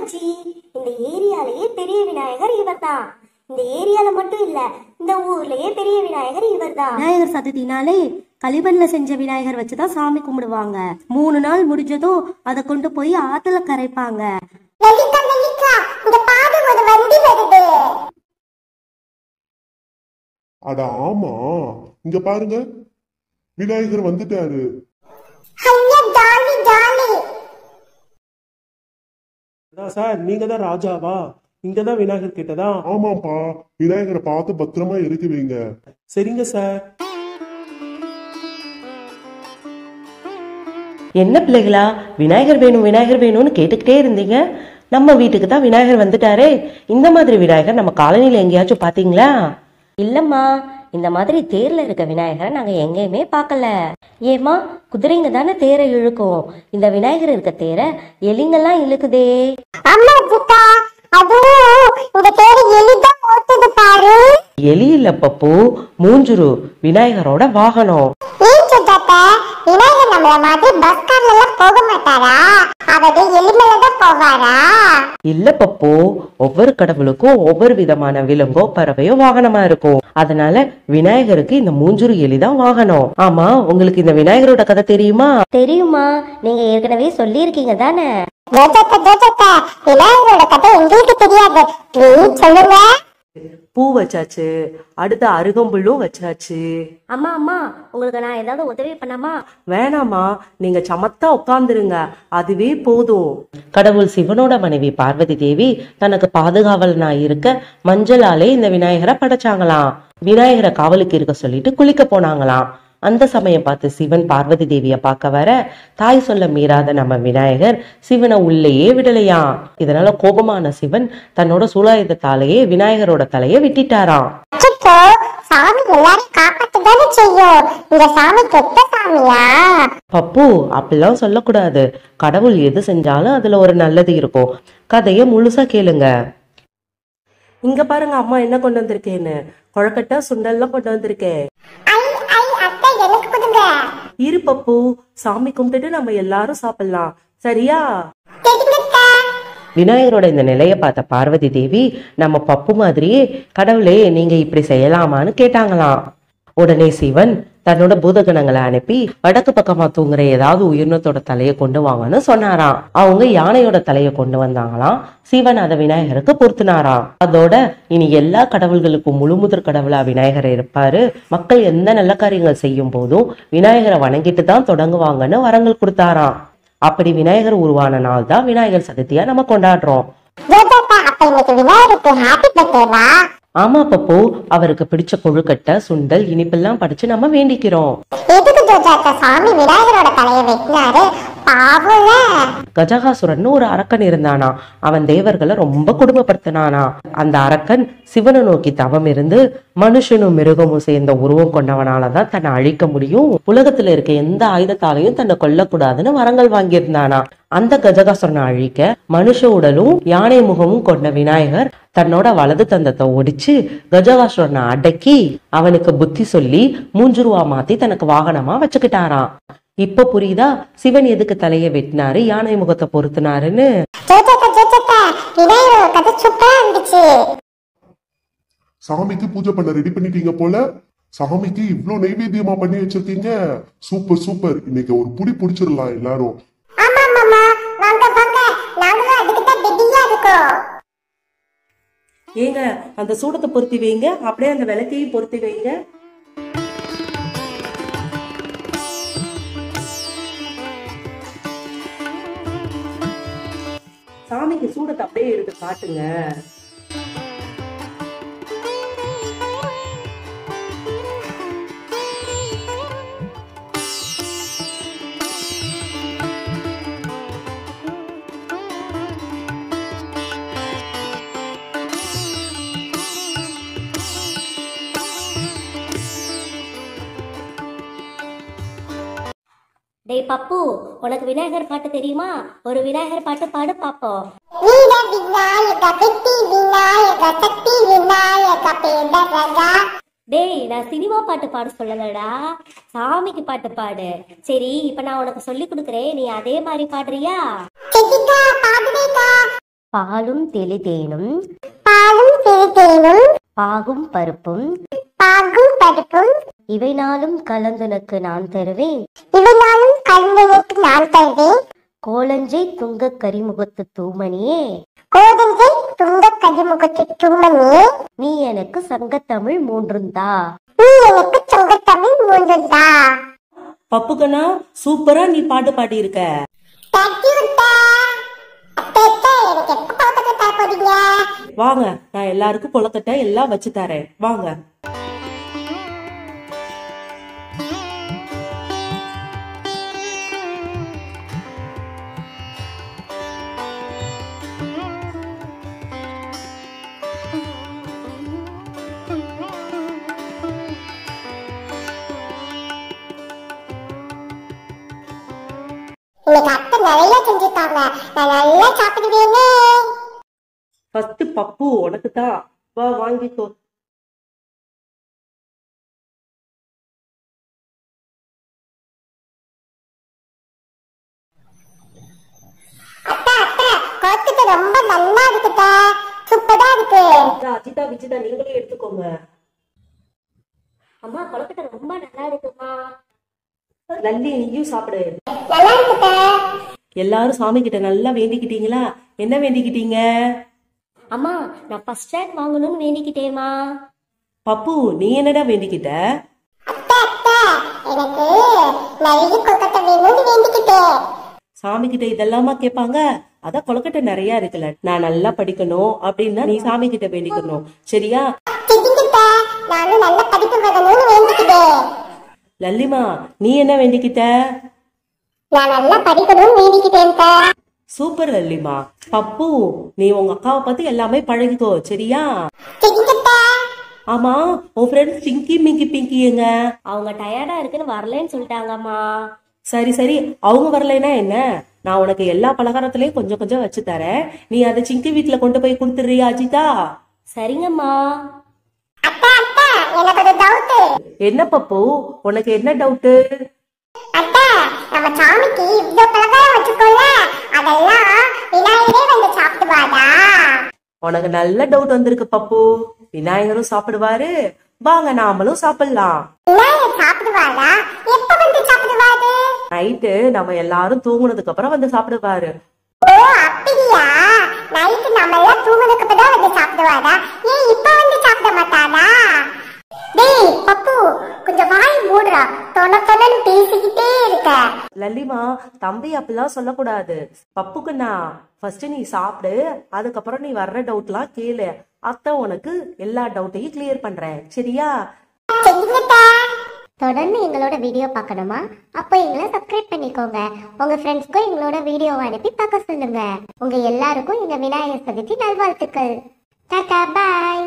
ஆமாச்சி, இந்த ஏரியாலேயே பெரிய விநாயகர் இவர்தான். இந்த ஏரியால மட்டும் இல்ல, இந்த ஊர்லயே பெரிய விநாயகர் இவர்தான். விநாயகர் சதுர்த்தினாலே களிமண்ல செஞ்ச விநாயகர் வச்சுதான் சாமி கும்பிடுவாங்க. 3 நாள் முடிஞ்சதும் அதை கொண்டு போய் ஆத்துல கரைப்பாங்க. அட ஆமா, இங்க பாருங்க, விநாயகர் வந்துட்டாரு. சார், நீங்க தான் ராஜாவா? இங்கதான் விநாயகர் கிட்டதா? ஆமாப்பா, விநாயகரை பார்த்து பத்திரமா இறக்கி வைங்க. சரிங்க சார். என்ன பிள்ளைகளா, விநாயகர் வேணும் விநாயகர் வேணும்னு கேட்டுக்கிட்டே இருந்தீங்க. நம்ம வீட்டுக்கு தான் விநாயகர் வந்துட்டாரே. இந்த மாதிரி விநாயகர் நம்ம காலனில எங்கேயாச்சும் பாத்தீங்களா? இல்லம்மா, இந்த மாதிரி தேர்ல இருக்க விநாயகரை நாங்க எங்கேயுமே பார்க்கல. ஏமா, குதிரைங்க தானே தேரை இழுக்கும். இந்த விநாயகர் இருக்க தேரை எலிங்கெல்லாம் இழுக்குதே. எலி இல்ல பப்பு, மூஞ்சுரு, விநாயகரோட வாகனம். இல்ல பப்பு, ஒவ்வொரு கடவுளுக்கும் ஒவ்வொரு விதமான விலங்கோ பறவையோ வாகனமா இருக்கும். அதனால விநாயகருக்கு இந்த மூஞ்சுரு எலிதான் வாகனம். ஆமா, உங்களுக்கு இந்த விநாயகரோட கதை தெரியுமா? தெரியுமா, நீங்க ஏற்கனவே சொல்லி இருக்கீங்க தானே. பூ வச்சாச்சு, அடுத்த அருகம்புல்லும் வச்சாச்சு. அம்மா அம்மா, உங்களுக்கு நான் ஏதாவது உதவி பண்ணாமா? வேணாமா, நீங்க சமத்தா உட்கார்ந்துருங்க, அதுவே போதும். கடவுள் சிவனோட மனைவி பார்வதி தேவி தனக்கு பாதுகாவலனா இருக்க மஞ்சளாலே இந்த விநாயகரை படைச்சாங்களாம். விநாயகரை காவலுக்கு இருக்க சொல்லிட்டு குளிக்க போனாங்களாம். அந்த சமயம் பார்த்து சிவன் பார்வதி தேவிய பார்க்க வர, தாய் சொல்ல மீறாத நம்ம விநாயகர் சிவனை உள்ளேயே விடலையாம். இதனால கோபமான சிவன் தன்னோட சூலாயுதத்தாலேயே விநாயகரோட தலையை வெட்டிட்டாராம். பப்பு, அப்படிலாம் சொல்லக்கூடாது. கடவுள் எது செஞ்சாலும் அதுல ஒரு நல்லது இருக்கும். கதைய முழுசா கேளுங்க. இங்க பாருங்க அம்மா என்ன கொண்டு வந்திருக்கேன்னு. கொழக்கட்டை சுண்டல்லாம் கொண்டு வந்திருக்கேன். இரு பப்பு, சாமி கும்பிட்டுட்டு நம்ம எல்லாரும் சாப்பிடலாம், சரியா? விநாயகரோட இந்த நிலையை பார்த்த பார்வதி தேவி நம்ம பப்பு மாதிரியே கடவுளே நீங்க இப்படி செய்யலாமான்னு கேட்டாங்களாம். உடனே சிவன் தன்னோட பூதகணங்களை அனுப்பி வடக்கு பக்கமா தூங்குற ஏதாவது உயிரினத்தோட தலையை கொண்டு வாங்கன்னு சொன்னாராம். அவங்க யானையோட தலையை கொண்டு வந்தாங்களாம். சிவன் அதை விநாயகருக்கு பொருத்தினாராம். அதோட இனி எல்லா கடவுள்களுக்கும் முழுமுதற் கடவுளா விநாயகர் இருப்பாரு. மக்கள் எந்த நல்ல காரியங்கள் செய்யும் போதும் விநாயகரை வணங்கிட்டு தான் தொடங்குவாங்கன்னு வரங்கள் கொடுத்தாராம். அப்படி விநாயகர் உருவான நாள் தான் விநாயகர் சதுர்த்தியா நம்ம கொண்டாடுறோம். ஆமா பப்பு, அவருக்கு பிடிச்ச கொழுக்கட்டை சுண்டல் இனிப்பெல்லாம் படிச்சு நம்ம வேண்டிக்கிறோம். கஜகாசுரன் ஒரு அரக்கன் இருந்தானா. அவன் தேவர்களை ரொம்ப கொடுமைப்படுத்தினானா. அந்த அரக்கன் சிவனை நோக்கி தவம் இருந்து மனுஷனும் மிருகமும் சேர்ந்த உருவம் கொண்டவனாலதான் தன்னை அழிக்க முடியும், உலகத்துல இருக்க எந்த ஆயுதத்தாலையும் தன்னை கொல்லக்கூடாதுன்னு வரங்கள் வாங்கியிருந்தானா. அந்த கஜகாசுரனை அழிக்க மனுஷ உடலும் யானை முகமும் கொண்ட விநாயகர் தன்னோட வலது தந்தத்தை ஒடிச்சு கஜகாசுரனை அடக்கி அவனுக்கு புத்தி சொல்லி மூஞ்சுருவா மாத்தி தனக்கு வாகனமா வச்சுக்கிட்டாராம். இப்ப புரியுதா சிவன் எதுக்கு தலைய வெட்டினாரு, யானை முகத்தை பொருத்தினாருன்னு? சாமிக்கு பூஜை பண்ண ரெடி பண்ணிட்டீங்க போல. சாமிக்கு இவ்ளோ நைவேத்தியமா பண்ணி வச்சிருக்கீங்க. Super super. இன்னைக்கு ஒரு புடி புடிச்சிடலாம் எல்லாரும். ஏங்க, அந்த சூடத்தை பொருத்தி வைங்க, அப்படியே அந்த விளக்கையும் பொருத்தி வைங்க. சாமிக்கு சூடத்தை அப்படியே எடுத்து காட்டுங்க. டேய் பப்பு, உனக்கு விநாயகர் பாட்டு தெரியுமா? ஒரு விநாயகர் பாட்டு பாடு பாப்போம். டேய், நான் சினிமா பாட்டு பாட சொல்லலடா, சாமிக்கு பாட்டு பாடு. சரி, இப்ப நான் உனக்கு சொல்லி கொடுக்குறேன், நீ அதே மாதிரி பாடுறியா? பாலும் தெளிதேனும் பாலும் சிறுதேனும் பாகும் பருப்பும் பாகும் பருப்பும் இவை நாளும் கலந்துனக்கு நான் தருவேன். இவனாலும் கல்வனுக்கு நான் தருவேன். கோலஞ்சை துங்க கரிமுகத்து தூமணியே, கோதஞ்சை துங்க கதிமுகத்து தூமணியே, நீ எனக்கு சங்கத்தமிழ் மூன்றுந்தா. நீ எனக்கு சொங்கத்தமிழ் மூன்றுந்தா. பப்புக்கண்ணா, சூப்பரா நீ பாட்டு பாடி இருக்க. எனக்கு எப்ப பழக்கத்தை தர போறீங்க? வாங்க, நான் எல்லாருக்கும் கொழுக்கட்டை எல்லாம் வச்சு தரேன். வாங்க. இன்னைக்கு அத்தை நிறைய செஞ்சுட்டாங்க. நான் நல்லா சாப்பிடுவேனே. ஃபர்ஸ்ட் பப்பு உனக்கு தான். வா, வாங்கிக்கோ. அத்தை அத்தை கொழுக்கட்டை ரொம்ப நல்லா இருக்குதா. சூப்பரா இருக்கு. அஜிதா விஜிதா நீங்களே எடுத்துக்கோங்க. அம்மா கொழுக்கட்டை ரொம்ப நல்லா இருக்குமா. லல்லி, நீயும் சாப்பிடு. நல்லா இருக்குதா. எல்லாரும் சாமி கிட்ட நல்லா வேண்டிக்கிட்டீங்களா? என்ன வேண்டிக்கிட்டீங்க? அம்மா நான் ஃபர்ஸ்ட் ரேங்க் வாங்கணும்னு வேண்டிக்கிட்டேமா. பப்பு, நீ என்னடா வேண்டிக்கிட்ட? அத்தை அத்தை எனக்கு நிறைய கொழுக்கட்டை வேணும்னு வேண்டிக்கிட்டேன். சாமி கிட்ட இதெல்லாமா கேட்பாங்க? அதான் கொழுக்கட்டை நிறைய இருக்குல்ல. நான் நல்லா படிக்கணும் அப்படின்னா நீ சாமி கிட்ட வேண்டிக்கணும், சரியா? சித்திக்கிட்ட நானும் நல்ல படிப்பு வரணும்னு வேண்டிக்கிட்டேன். லல்லிமா, நீ என்ன வேண்டிக்கிட்ட? நான் நல்லா படிக்கணும்னு வேண்டிக்கிட்டேன். சூப்பர் லல்லிமா. பப்பு, நீ உங்க அக்காவை பார்த்து எல்லாமே பழகிக்கோ, சரியா? சித்திக்கிட்ட ஆமா, உன் ஃப்ரெண்ட்ஸ் சிங்கி மிங்கி பிங்கி எங்க? அவங்க டயர்டா இருக்குன்னு வரலன்னு சொல்லிட்டாங்கம்மா. சரி சரி, அவங்க வரலைன்னா என்ன, நான் உனக்கு எல்லா பலகாரத்திலயும் கொஞ்சம் கொஞ்சம் வச்சு தரேன். நீ அதை சிங்கி வீட்டுல கொண்டு போய் கொடுத்துடுறியா அஜிதா? சரிங்கம்மா. அத்தை அத்தை எனக்கு ஒரு டவுட். என்ன பப்பு, உனக்கு என்ன டவுட்டு? அத்தை நம்ம சாமிக்கு இவ்ளோ பலகாரம் வச்சுக்கோல, அதெல்லாம் விநாயகரே வந்து சாப்பிடுவாடா? உனக்கு நல்ல டவுட் வந்திருக்கு பப்பு. விநாயகரும் சாப்பிடுவாரு, வாங்க நாமளும் சாப்பிடலாம். விநாயகர் சாப்பிடுவாடா? எப்ப வந்து சாப்பிடுவாரு? நைட்டு நம்ம எல்லாரும் தூங்குனதுக்கு அப்புறம் வந்து சாப்பிடுவாரு. ஓ அப்படியா? நைட்டு நம்ம எல்லாம் தூங்குனதுக்கு அப்புறம் வந்து சாப்பிடுவாடா? ஏன் இப்ப வந்து சாப்பிட மாட்டாடா? டேய் பப்பு, கொஞ்சம் வாய் மூடுறா. தொணன்னு பேசிக்கிட்டே இருக்க. லல்லிமா, தம்பி அப்படிலாம் சொல்லக்கூடாது. பப்புக்குண்ணா, ஃபர்ஸ்ட் நீ சாப்பிடு, அதுக்கப்புறம் நீ வர்ற டவுட்லாம் கேளு. அத்தை உனக்கு எல்லா டவுட்டையும் கிளியர் பண்றேன், சரியா? தொடர்ந்து எங்களோட வீடியோ பார்க்கணுமா? அப்போ எங்களை சப்ஸ்கிரைப் பண்ணிக்கோங்க. உங்க ஃப்ரெண்ட்ஸ்க்கும் எங்களோட வீடியோவை அனுப்பி பார்க்க சொல்லுங்க. உங்க எல்லாருக்கும் எங்க விநாயகர் சதுர்த்தி நல்வாழ்த்துக்கள். டாடா, பாய்.